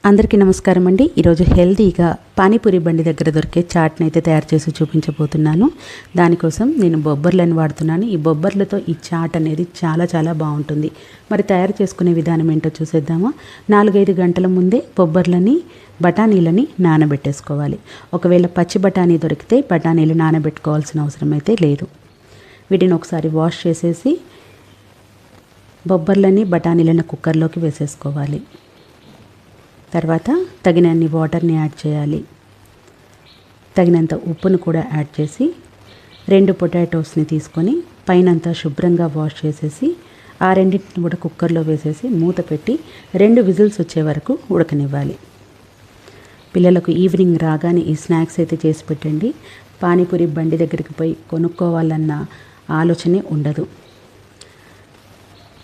అందరికీ నమస్కారం అండి. ఈరోజు హెల్తీగా పానీపూరి బండి దగ్గర దొరికే చాట్ని అయితే తయారు చేసి చూపించబోతున్నాను. దానికోసం నేను బొబ్బర్లను వాడుతున్నాను. ఈ బొబ్బర్లతో ఈ చాట్ అనేది చాలా బాగుంటుంది. మరి తయారు చేసుకునే విధానం ఏంటో చూసేద్దామా. 4-5 గంటల ముందే బఠానీలని నానబెట్టేసుకోవాలి. ఒకవేళ పచ్చి బఠానీ దొరికితే బఠానీలు నానబెట్టుకోవాల్సిన అవసరం అయితే లేదు. వీటిని ఒకసారి వాష్ చేసేసి బఠానీలను కుక్కర్లోకి వేసేసుకోవాలి. తర్వాత తగినన్ని వాటర్ని యాడ్ చేయాలి. తగినంత ఉప్పును కూడా యాడ్ చేసి 2 పొటాటోస్ని తీసుకొని పైనంతా శుభ్రంగా వాష్ చేసేసి ఆ రెండింటిని కూడా కుక్కర్లో వేసేసి మూత పెట్టి 2 విజిల్స్ వచ్చే వరకు ఉడకనివ్వాలి. పిల్లలకు ఈవినింగ్ రాగానే ఈ స్నాక్స్ అయితే చేసి పెట్టండి. పానీపూరి బండి దగ్గరికి పోయి కొనుక్కోవాలన్న ఆలోచనే ఉండదు.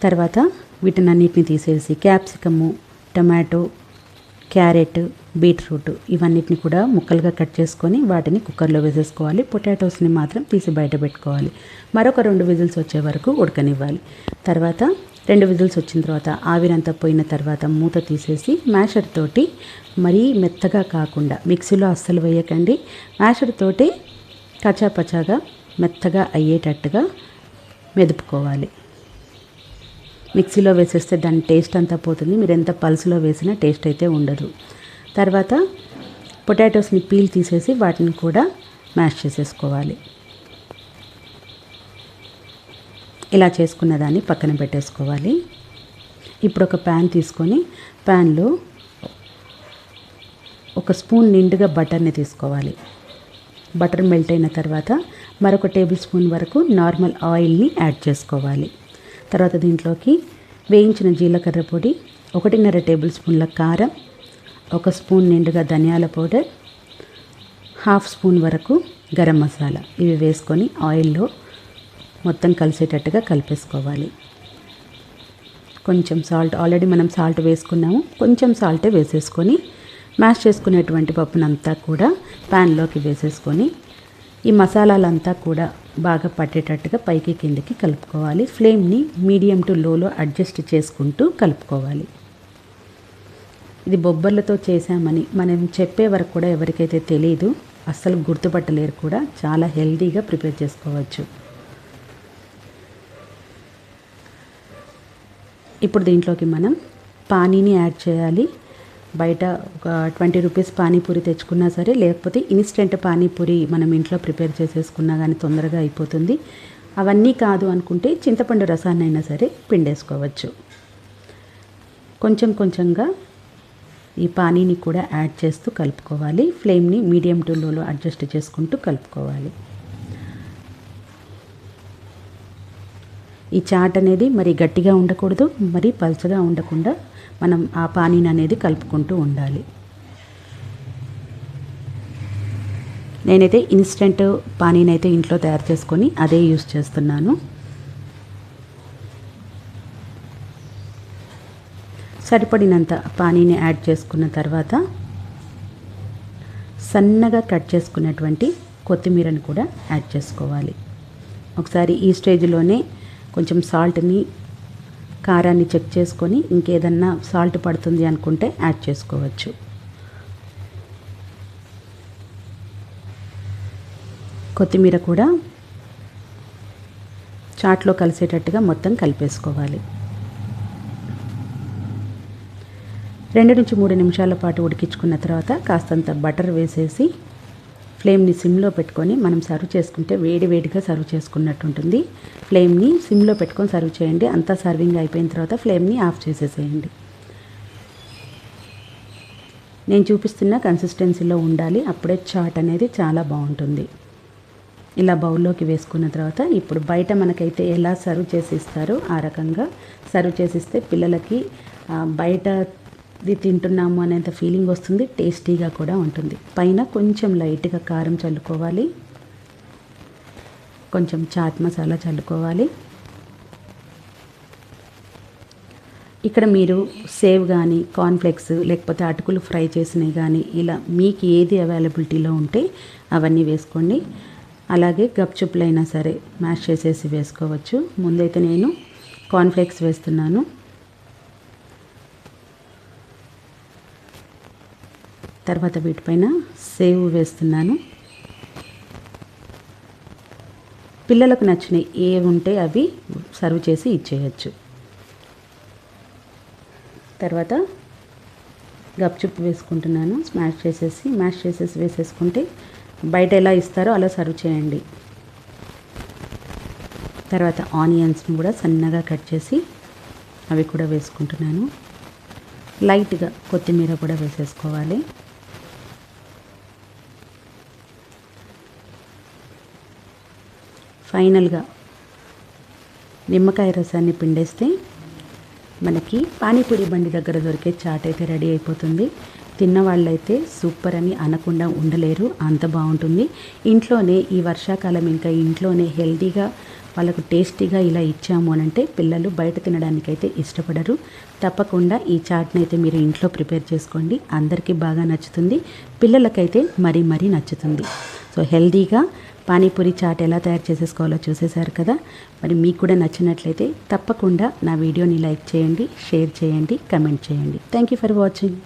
తర్వాత వీటినన్నిటిని తీసేసి క్యాప్సికము, టమాటో, క్యారెట్, బీట్రూట్ ఇవన్నిటిని కూడా ముక్కలుగా కట్ చేసుకొని వాటిని కుక్కర్లో వేసేసుకోవాలి. పొటాటోస్ని మాత్రం తీసి బయట పెట్టుకోవాలి. మరొక 2 విజిల్స్ వచ్చే వరకు ఉడకనివ్వాలి. తర్వాత 2 విజిల్స్ వచ్చిన తర్వాత ఆవిరంతా పోయిన తర్వాత మూత తీసేసి మ్యాషర్ తోటి మరీ మెత్తగా కాకుండా, మిక్సీలో అస్సలు వేయకండి, మ్యాషర్ తోటి కచాపచాగా మెత్తగా అయ్యేటట్టుగా మెదుపుకోవాలి. మిక్సీలో వేసేస్తే దాని టేస్ట్ అంతా పోతుంది. మీరు ఎంత పల్స్లో వేసినా టేస్ట్ అయితే ఉండదు. తర్వాత పొటాటోస్ని పీల్ తీసేసి వాటిని కూడా మ్యాష్ చేసేసుకోవాలి. ఇలా చేసుకున్న దాన్ని పక్కన పెట్టేసుకోవాలి. ఇప్పుడు ఒక ప్యాన్ తీసుకొని ప్యాన్లో 1 స్పూన్ నిండుగా బటర్ని తీసుకోవాలి. బటర్ మెల్ట్ అయిన తర్వాత మరొక టేబుల్ స్పూన్ వరకు నార్మల్ ఆయిల్ని యాడ్ చేసుకోవాలి. తర్వాత దీంట్లోకి వేయించిన జీలకర్ర పొడి, 1.5 టేబుల్ స్పూన్ల కారం, 1 స్పూన్ నిండుగా ధనియాల పౌడర్, 1/2 స్పూన్ వరకు గరం మసాలా ఇవి వేసుకొని ఆయిల్లో మొత్తం కలిసేటట్టుగా కలిపేసుకోవాలి. కొంచెం సాల్ట్, ఆల్రెడీ మనం సాల్ట్ వేసుకున్నాము, కొంచెం సాల్టే వేసేసుకొని మ్యాష్ చేసుకునేటువంటి పప్పునంతా కూడా ప్యాన్లోకి వేసేసుకొని ఈ మసాలాలంతా కూడా బాగా పట్టేటట్టుగా పైకి కిందకి కలుపుకోవాలి. ఫ్లేమ్ని మీడియం టు లోలో అడ్జస్ట్ చేసుకుంటూ కలుపుకోవాలి. ఇది బొబ్బర్లతో చేసామని మనం చెప్పే వరకు కూడా ఎవరికైతే తెలియదు, అస్సలు గుర్తుపట్టలేరు కూడా. చాలా హెల్తీగా ప్రిపేర్ చేసుకోవచ్చు. ఇప్పుడు దీంట్లోకి మనం పానీని యాడ్ చేయాలి. బయట ఒక 20 రూపీస్ పానీపూరి తెచ్చుకున్నా సరే, లేకపోతే ఇన్స్టెంట్ పానీపూరి మనం ఇంట్లో ప్రిపేర్ చేసేసుకున్నా కానీ తొందరగా అయిపోతుంది. అవన్నీ కాదు అనుకుంటే చింతపండు రసాన్నైనా సరే పిండేసుకోవచ్చు. కొంచెంగా ఈ పానీని కూడా యాడ్ చేస్తూ కలుపుకోవాలి. ఫ్లేమ్ని మీడియం టు లోలో అడ్జస్ట్ చేసుకుంటూ కలుపుకోవాలి. ఈ చాట్ అనేది మరి గట్టిగా ఉండకూడదు, మరి పల్చగా ఉండకుండా మనం ఆ పానీని అనేది కలుపుకుంటూ ఉండాలి. నేనైతే ఇన్స్టెంట్ పానీని అయితే ఇంట్లో తయారు చేసుకొని అదే యూస్ చేస్తున్నాను. సరిపడినంత పానీని యాడ్ చేసుకున్న తర్వాత సన్నగా కట్ చేసుకున్నటువంటి కొత్తిమీరని కూడా యాడ్ చేసుకోవాలి. ఒకసారి ఈ స్టేజ్లోనే కొంచెం సాల్ట్ని, కారాన్ని చెక్ చేసుకొని ఇంకేదన్నా సాల్ట్ పడుతుంది అనుకుంటే యాడ్ చేసుకోవచ్చు. కొత్తిమీర కూడా చాట్లో కలిసేటట్టుగా మొత్తం కలిపేసుకోవాలి. 2 నుంచి 3 నిమిషాల పాటు ఉడికించుకున్న తర్వాత కాస్తంత బటర్ వేసేసి ఫ్లేమ్ని సిమ్లో పెట్టుకొని మనం సర్వ్ చేసుకుంటే వేడిగా సర్వ్ చేసుకున్నట్టు ఉంటుంది. ఫ్లేమ్ని సిమ్లో పెట్టుకొని సర్వ్ చేయండి. అంతా సర్వింగ్ అయిపోయిన తర్వాత ఫ్లేమ్ని ఆఫ్ చేసేసేయండి. నేను చూపిస్తున్న కన్సిస్టెన్సీలో ఉండాలి. అప్పుడే చాట్ అనేది చాలా బాగుంటుంది. ఇలా బౌల్లోకి వేసుకున్న తర్వాత ఇప్పుడు బయట మనకైతే ఎలా సర్వ్ చేసి ఇస్తారో ఆ రకంగా సర్వ్ చేసిస్తే పిల్లలకి బయటది తింటున్నాము అనేంత ఫీలింగ్ వస్తుంది. టేస్టీగా కూడా ఉంటుంది. పైన కొంచెం లైట్గా కారం చల్లుకోవాలి, కొంచెం చాట్ మసాలా చల్లుకోవాలి. ఇక్కడ మీరు సేవ్ కానీ, కార్న్ఫ్లెక్స్ లేకపోతే అటుకులు ఫ్రై చేసినవి కానీ, ఇలా మీకు ఏది అవైలబిలిటీలో ఉంటే అవన్నీ వేసుకోండి. అలాగే గప్చుప్లైనా సరే మ్యాష్ చేసేసి వేసుకోవచ్చు. ముందైతే నేను కార్న్ఫ్లెక్స్ వేస్తున్నాను. తర్వాత వీటిపైన సేవ్ వేస్తున్నాను. పిల్లలకు నచ్చినవి ఏ ఉంటే అవి సర్వ్ చేసి ఇచ్చేయచ్చు. తర్వాత గప్చుప్ వేసుకుంటున్నాను. మ్యాష్ చేసేసి వేసేసుకుంటే బయట ఎలా ఇస్తారో అలా సర్వ్ చేయండి. తర్వాత ఆనియన్స్ని కూడా సన్నగా కట్ చేసి అవి కూడా వేసుకుంటున్నాను. లైట్గా కొత్తిమీర కూడా వేసేసుకోవాలి. ఫైనల్గా నిమ్మకాయ రసాన్ని పిండేస్తే మనకి పానీపూరి బండి దగ్గర దొరికే చాట్ అయితే రెడీ అయిపోతుంది. తిన్న వాళ్ళైతే సూపర్ అని అనకుండా ఉండలేరు, అంత బాగుంటుంది. ఇంట్లోనే ఈ వర్షాకాలం ఇంకా ఇంట్లోనే హెల్తీగా వాళ్ళకు టేస్టీగా ఇలా ఇచ్చాము అని అంటే పిల్లలు బయట తినడానికైతే ఇష్టపడరు. తప్పకుండా ఈ చాట్ని అయితే మీరు ఇంట్లో ప్రిపేర్ చేసుకోండి, అందరికీ బాగా నచ్చుతుంది, పిల్లలకైతే మరీ నచ్చుతుంది. సో హెల్తీగా పానీపూరి చాట్ ఎలా తయారు చేసేసుకోవాలో చూసేశారు కదా. మరి మీకు కూడా నచ్చినట్లయితే తప్పకుండా నా వీడియోని లైక్ చేయండి, షేర్ చేయండి, కమెంట్ చేయండి. Thank you for watching.